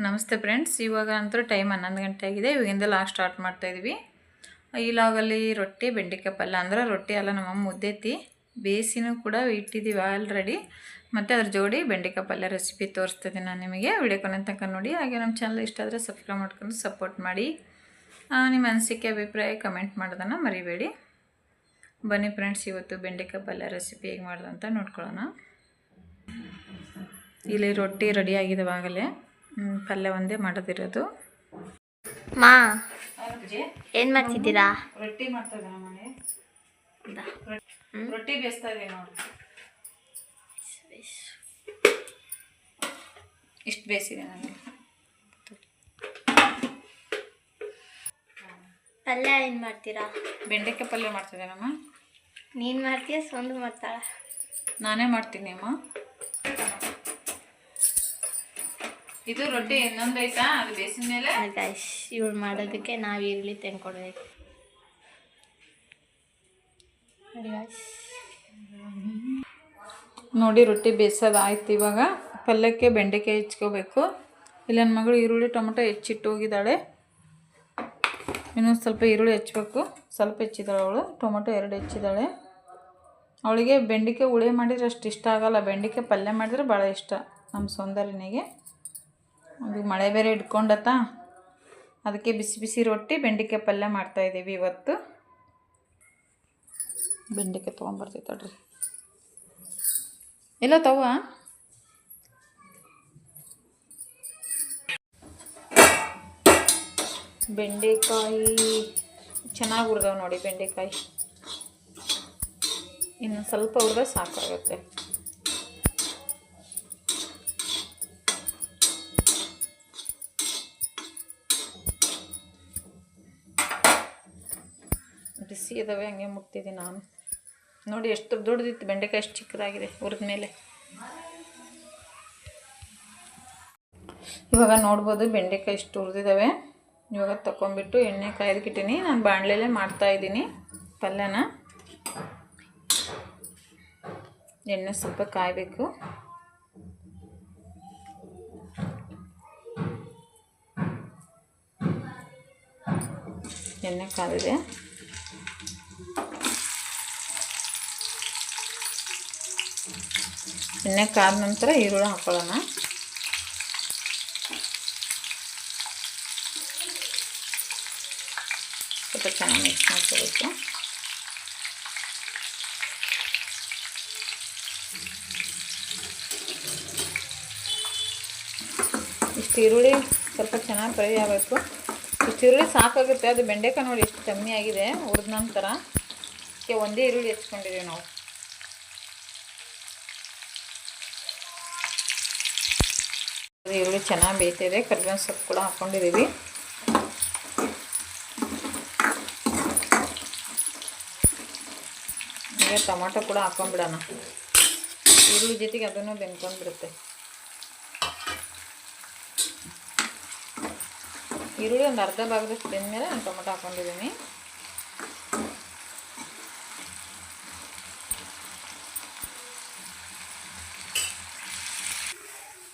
ನಮಸ್ತೆ ಫ್ರೆಂಡ್ಸ್, ಇವಾಗ ಅಂತೂ ಟೈಮ್ 11 ಗಂಟೆ ಆಗಿದೆ. ಇವಾಗಿಂದ ಲಾಗ್ ಸ್ಟಾರ್ಟ್ ಮಾಡ್ತಾಯಿದ್ವಿ. ಈ ಲಾಗಲ್ಲಿ ರೊಟ್ಟಿ ಬೆಂಡೆಕಾಯಿ ಪಲ್ಯ, ಅಂದ್ರೆ ರೊಟ್ಟಿ ಎಲ್ಲ ನಮ್ಮಮ್ಮ ಮುದ್ದೆತ್ತಿ ಬೇಯಿಸಿನೂ ಕೂಡ ಇಟ್ಟಿದ್ದೀವಿ ಆಲ್ರೆಡಿ. ಮತ್ತು ಅದ್ರ ಜೋಡಿ ಬೆಂಡೆಕಾಯಿ ಪಲ್ಯ ರೆಸಿಪಿ ತೋರಿಸ್ತಿದ್ದೀನಿ ನಾನು ನಿಮಗೆ. ವಿಡಿಯೋ ಕೊನೆ ತನಕ ನೋಡಿ. ಹಾಗೆ ನಮ್ಮ ಚಾನಲ್ ಇಷ್ಟ ಆದರೆ ಸಬ್ಸ್ಕ್ರೈಬ್ ಮಾಡ್ಕೊಂಡು ಸಪೋರ್ಟ್ ಮಾಡಿ. ನಿಮ್ಮ ಅನಿಸಿಕೆ ಅಭಿಪ್ರಾಯ ಕಮೆಂಟ್ ಮಾಡೋದನ್ನು ಮರಿಬೇಡಿ. ಬನ್ನಿ ಫ್ರೆಂಡ್ಸ್, ಇವತ್ತು ಬೆಂಡೆಕಾಯಿ ಪಲ್ಯ ರೆಸಿಪಿ ಹೇಗೆ ಮಾಡೋದು ಅಂತ ನೋಡ್ಕೊಳ್ಳೋಣ. ಇಲ್ಲಿ ರೊಟ್ಟಿ ರೆಡಿ ಆಗಿದವಾಗಲೇ ಪಲ್ಯ ಒಂದೇ ಮಾಡೋದಿರೋದು. ಮಾ ಏನು ಮಾಡ್ತಿದ್ದೀರಾ? ರೊಟ್ಟಿ ಮಾಡ್ತಾ ಇದ್ದೀನಿ ಮನೆ. ರೊಟ್ಟಿ ಬೇಯಿಸ್ತಾ ಇದ್ದೀನಿ ನೋಡಿ. ಇಷ್ಟು ಬೇಯಿಸಿದೆ ನನಗೆ. ಪಲ್ಯ ಏನು ಮಾಡ್ತೀರಾ? ಬೆಂಡೆಕಾಯಿ ಪಲ್ಯ ಮಾಡ್ತಿದ್ದೇನಮ್ಮ. ನೀನು ಮಾಡ್ತೀಯ? ಸೊಂದು ಮಾಡ್ತಾಳ? ನಾನೇ ಮಾಡ್ತೀನಿ ಅಮ್ಮ. ಇದು ರೊಟ್ಟಿ ಇನ್ನೊಂದು ಐತಾ, ಅದು ಬೇಯಿಸಿದ ಮೇಲೆ ಗೈಸ್ ಇವಳು ಮಾಡೋದಕ್ಕೆ ನಾವು ಈರುಳ್ಳಿ ತೆಂದ್ಕೊಡ್ಬೇಕು ನೋಡಿ. ರೊಟ್ಟಿ ಬೇಯಿಸೋದು ಆಯ್ತು. ಇವಾಗ ಪಲ್ಯಕ್ಕೆ ಬೆಂಡೆಕಾಯಿ ಹೆಚ್ಕೋಬೇಕು. ಇಲ್ಲಿ ನನ್ನ ಮಗಳು ಈರುಳ್ಳಿ ಟೊಮೊಟೊ ಹೆಚ್ಚಿಟ್ಟು ಹೋಗಿದ್ದಾಳೆ. ಇನ್ನೊಂದು ಸ್ವಲ್ಪ ಈರುಳ್ಳಿ ಹೆಚ್ಚಬೇಕು. ಸ್ವಲ್ಪ ಹೆಚ್ಚಿದ್ದಾಳೆ ಅವಳು. ಟೊಮೊಟೊ 2 ಹೆಚ್ಚಿದ್ದಾಳೆ. ಅವಳಿಗೆ ಬೆಂಡೆಕಾಯಿ ಹುಳಿ ಮಾಡಿದ್ರೆ ಅಷ್ಟು ಇಷ್ಟ ಆಗೋಲ್ಲ. ಬೆಂಡೆಕಾಯಿ ಪಲ್ಯ ಮಾಡಿದ್ರೆ ಭಾಳ ಇಷ್ಟ ನಮ್ಮ ಸೌಂದರ್ಯನಿಗೆ. ಅದು ಮಳೆ ಬೇರೆ ಇಟ್ಕೊಂಡತ್ತ, ಅದಕ್ಕೆ ಬಿಸಿ ಬಿಸಿ ರೊಟ್ಟಿ ಬೆಂಡೆಕಾಯಿ ಪಲ್ಯ ಮಾಡ್ತಾಯಿದ್ದೀವಿ ಇವತ್ತು. ಬೆಂಡೆಕಾಯಿ ತೊಗೊಂಬರ್ತೈತೆ ನೋಡ್ರಿ. ಎಲ್ಲ ತವ ಬೆಂಡೆಕಾಯಿ ಚೆನ್ನಾಗಿ ಹುರಿದವು ನೋಡಿ. ಬೆಂಡೆಕಾಯಿ ಇನ್ನು ಸ್ವಲ್ಪ ಹುರಿದ್ರೆ ಸಾಕಾಗುತ್ತೆ. ಬಿಸಿ ಇದ್ದಾವೆ, ಹಂಗೆ ಮುಟ್ತಿದ್ದೀನಿ ನಾನು. ನೋಡಿ ಎಷ್ಟು ದೊಡ್ಡದಿತ್ತು ಬೆಂಡೆಕಾಯಿ, ಎಷ್ಟು ಚಿಕ್ಕದಾಗಿದೆ ಹುರಿದ ಮೇಲೆ. ಇವಾಗ ನೋಡ್ಬೋದು ಬೆಂಡೆಕಾಯಿ ಇಷ್ಟು ಹುರಿದಿದ್ದಾವೆ. ಇವಾಗ ತಗೊಂಡ್ಬಿಟ್ಟು ಎಣ್ಣೆ ಕಾಯ್ದಕ್ಕಿಟ್ಟಿನಿ. ನಾನು ಬಾಣಲೆಲ್ಲೇ ಮಾಡ್ತಾಯಿದ್ದೀನಿ ಪಲ್ಯನ. ಎಣ್ಣೆ ಸ್ವಲ್ಪ ಕಾಯಬೇಕು. ಎಣ್ಣೆ ಕಾದಿದೆ. ಎಣ್ಣೆ ಕಾದ ನಂತರ ಈರುಳ್ಳಿ ಹಾಕೊಳ್ಳೋಣ. ಸ್ವಲ್ಪ ಚೆನ್ನಾಗಿ ಮಿಕ್ಸ್ ಮಾಡ್ಕೋಬೇಕು. ಇಷ್ಟು ಈರುಳ್ಳಿ ಸ್ವಲ್ಪ ಚೆನ್ನಾಗಿ ಫ್ರೈ ಆಗಬೇಕು. ಇಷ್ಟು ಈರುಳ್ಳಿ ಸಾಕಾಗುತ್ತೆ. ಅದು ಬೆಂಡೆಕಾಯಿ ನೋಡಿ ಎಷ್ಟು ಕಮ್ಮಿ ಆಗಿದೆ ಹುರಿದ ನಂತರ. ಒಂದೇ ಈರುಳ್ಳಿ ಹೆಚ್ಕೊಂಡಿದ್ದೀವಿ ನಾವು. ಈರುಳ್ಳಿ ಚೆನ್ನಾಗಿ ಬೇಯ್ತಿದೆ. ಕರಿಬೇವಿನ ಸೊಪ್ಪು ಕೂಡ ಹಾಕ್ಕೊಂಡಿದ್ದೀವಿ. ಈಗ ಟೊಮೊಟೊ ಕೂಡ ಹಾಕ್ಕೊಂಡ್ಬಿಡೋಣ. ಈರುಳ್ಳಿ ಜೊತೆಗೆ ಅದನ್ನು ಬೆಂದ್ಕೊಂಡ್ಬಿಡುತ್ತೆ. ಈರುಳ್ಳಿ ಒಂದು ಅರ್ಧ ಭಾಗದಷ್ಟು ಬೆಂದಮೇಲೆ ನಾನು ಟೊಮೊಟೊ ಹಾಕ್ಕೊಂಡಿದ್ದೀನಿ.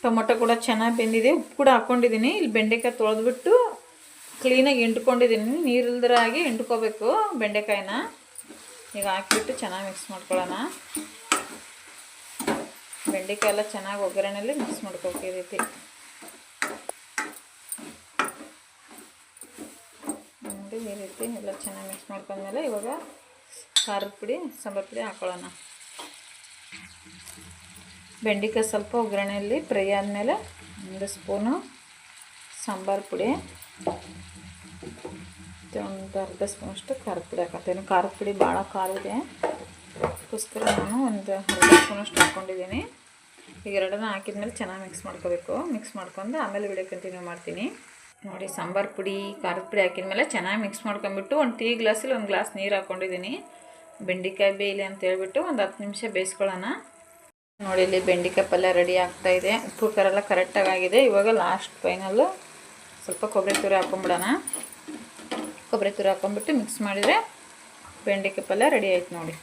ಟೊಮೊಟೊ ಕೂಡ ಚೆನ್ನಾಗಿ ಬೆಂದಿದೆ. ಉಪ್ಪು ಕೂಡ ಹಾಕ್ಕೊಂಡಿದ್ದೀನಿ. ಇಲ್ಲಿ ಬೆಂಡೆಕಾಯಿ ತೊಳೆದ್ಬಿಟ್ಟು ಕ್ಲೀನಾಗಿ ಹಿಂಡ್ಕೊಂಡಿದ್ದೀನಿ. ನೀರಿಲ್ದರಾಗಿ ಹಿಂಡ್ಕೋಬೇಕು ಬೆಂಡೆಕಾಯಿನ. ಈಗ ಹಾಕಿಬಿಟ್ಟು ಚೆನ್ನಾಗಿ ಮಿಕ್ಸ್ ಮಾಡ್ಕೊಳ್ಳೋಣ. ಬೆಂಡೆಕಾಯಿ ಎಲ್ಲ ಚೆನ್ನಾಗಿ ಒಗ್ಗರಣೆಯಲ್ಲಿ ಮಿಕ್ಸ್ ಮಾಡ್ಕೋಬೇಕು ಈ ರೀತಿ. ನೋಡಿ ಈ ರೀತಿ ಎಲ್ಲ ಚೆನ್ನಾಗಿ ಮಿಕ್ಸ್ ಮಾಡ್ಕೊಂಡ್ಮೇಲೆ ಇವಾಗ ಖಾರದ ಪುಡಿ, ಸಾಂಬಾರು ಪುಡಿ ಹಾಕ್ಕೊಳ್ಳೋಣ. ಬೆಂಡೆಕಾಯಿ ಸ್ವಲ್ಪ ಒಗ್ಗರಣೆಯಲ್ಲಿ ಫ್ರೈ ಆದಮೇಲೆ 1 ಸ್ಪೂನು ಸಾಂಬಾರು ಪುಡಿ, ಒಂದು ಅರ್ಧ ಸ್ಪೂನಷ್ಟು ಖಾರದ ಪುಡಿ ಹಾಕತ್ತೀನಿ. ಖಾರದ ಪುಡಿ ಭಾಳ ಖಾರ ಇದೆ, ಅದಕ್ಕೋಸ್ಕರ ನಾನು ಒಂದು ಅರ್ಧ ಸ್ಪೂನಷ್ಟು ಹಾಕ್ಕೊಂಡಿದ್ದೀನಿ. ಈಗ ಎರಡನ್ನ ಹಾಕಿದ್ಮೇಲೆ ಚೆನ್ನಾಗಿ ಮಿಕ್ಸ್ ಮಾಡ್ಕೋಬೇಕು. ಮಿಕ್ಸ್ ಮಾಡ್ಕೊಂಡು ಆಮೇಲೆ ವಿಡಿಯೋ ಕಂಟಿನ್ಯೂ ಮಾಡ್ತೀನಿ. ನೋಡಿ ಸಾಂಬಾರು ಪುಡಿ, ಖಾರದ ಪುಡಿ ಹಾಕಿದ್ಮೇಲೆ ಚೆನ್ನಾಗಿ ಮಿಕ್ಸ್ ಮಾಡ್ಕೊಂಬಿಟ್ಟು ಒಂದು ಟೀ ಗ್ಲಾಸಲ್ಲಿ 1 ಗ್ಲಾಸ್ ನೀರು ಹಾಕ್ಕೊಂಡಿದ್ದೀನಿ. ಬೆಂಡೆಕಾಯಿ ಬೇಯಲಿ ಅಂತ ಹೇಳ್ಬಿಟ್ಟು ಒಂದು 10 ನಿಮಿಷ ಬೇಯಿಸ್ಕೊಳ್ಳೋಣ. ನೋಡಿ ಇಲ್ಲಿ ಬೆಂಡೆಕಾಯಿ ಪಲ್ಯ ರೆಡಿ ಆಗ್ತಾಯಿದೆ. ಉಪ್ಪು ಖಾರ ಎಲ್ಲ ಕರೆಕ್ಟಾಗಿ ಆಗಿದೆ. ಇವಾಗ ಲಾಸ್ಟ್ ಫೈನಲ್ಲು ಸ್ವಲ್ಪ ಕೊಬ್ಬರಿ ತುರಿ ಹಾಕ್ಕೊಂಬಿಡೋಣ. ಕೊಬ್ಬರಿ ತುರಿ ಹಾಕ್ಕೊಂಬಿಟ್ಟು ಮಿಕ್ಸ್ ಮಾಡಿದರೆ ಬೆಂಡೆಕಾಯಿ ಪಲ್ಯ ರೆಡಿ ಆಯ್ತು ನೋಡಿ.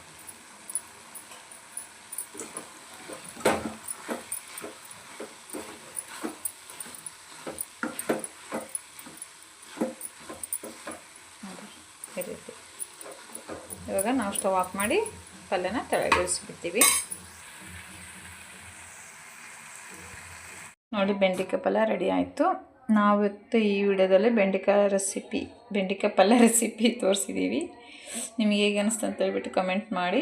ಈ ರೀತಿ. ಇವಾಗ ನಾವು ಸ್ಟವ್ ಆಫ್ ಮಾಡಿ ಪಲ್ಯನ ತೆಳಗಿಳಿಸ್ಬಿಡ್ತೀವಿ. ನೋಡಿ ಬೆಂಡೆಕಾಯಿ ಪಲ್ಯ ರೆಡಿ ಆಯಿತು. ನಾವಿತ್ತು ಈ ವಿಡಿಯೋದಲ್ಲಿ ಬೆಂಡೆಕಾಯಿ ಪಲ್ಯ ರೆಸಿಪಿ ತೋರಿಸಿದ್ದೀವಿ. ನಿಮಗೆ ಹೇಗೆ ಅನಿಸ್ತು ಅಂತ ಹೇಳ್ಬಿಟ್ಟು ಕಮೆಂಟ್ ಮಾಡಿ.